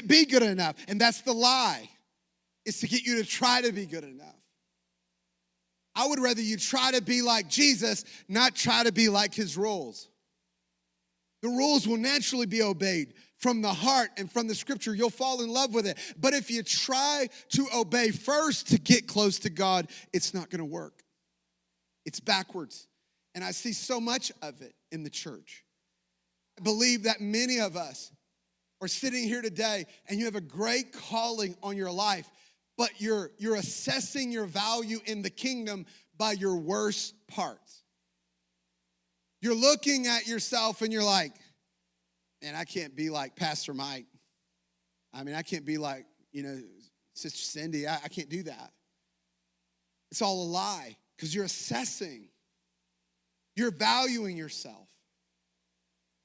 be good enough. And that's the lie. It's to get you to try to be good enough. I would rather you try to be like Jesus, not try to be like his rules. The rules will naturally be obeyed from the heart and from the scripture. You'll fall in love with it. But if you try to obey first to get close to God, it's not going to work. It's backwards. And I see so much of it in the church. I believe that many of us are sitting here today and you have a great calling on your life, but you're assessing your value in the kingdom by your worst parts. You're looking at yourself and you're like, man, I can't be like Pastor Mike. I mean, I can't be like, Sister Cindy. I can't do that. It's all a lie because you're assessing. You're valuing yourself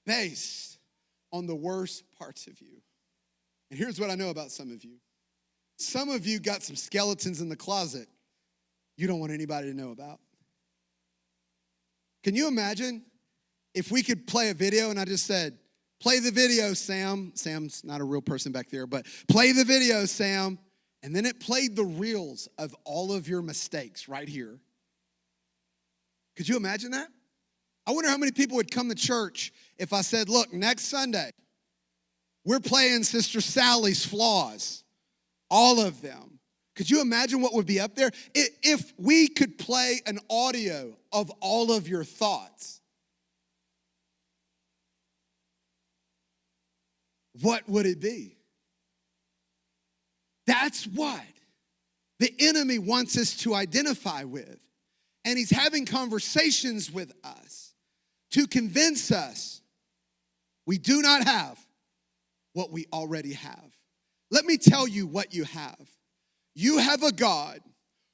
based on the worst parts of you. And here's what I know about some of you. Some of you got some skeletons in the closet you don't want anybody to know about. Can you imagine if we could play a video and I just said, play the video, Sam. Sam's not a real person back there, but play the video, Sam. And then it played the reels of all of your mistakes right here. Could you imagine that? I wonder how many people would come to church if I said, look, next Sunday, we're playing Sister Sally's flaws, all of them. Could you imagine what would be up there? If we could play an audio of all of your thoughts, what would it be? That's what the enemy wants us to identify with. And he's having conversations with us to convince us we do not have what we already have. Let me tell you what you have. You have a God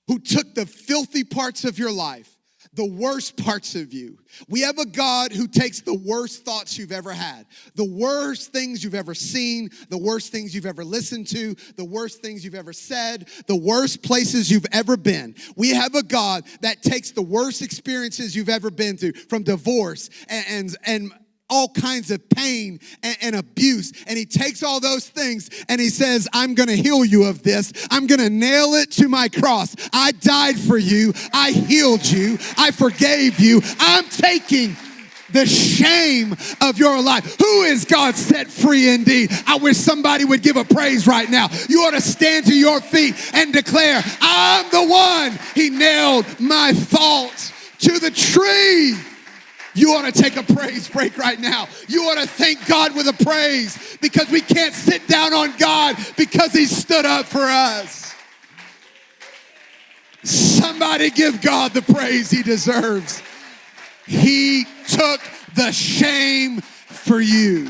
who took the filthy parts of your life, the worst parts of you. We have a God who takes the worst thoughts you've ever had, the worst things you've ever seen, the worst things you've ever listened to, the worst things you've ever said, the worst places you've ever been. We have a God that takes the worst experiences you've ever been through, from divorce and all kinds of pain and abuse. And he takes all those things and he says, I'm going to heal you of this. I'm going to nail it to my cross. I died for you. I healed you. I forgave you. I'm taking the shame of your life. Who is God set free indeed? I wish somebody would give a praise right now. You ought to stand to your feet and declare, I'm the one. He nailed my faults to the tree. You ought to take a praise break right now. You ought to thank God with a praise, because we can't sit down on God because he stood up for us. Somebody give God the praise he deserves. He took the shame for you.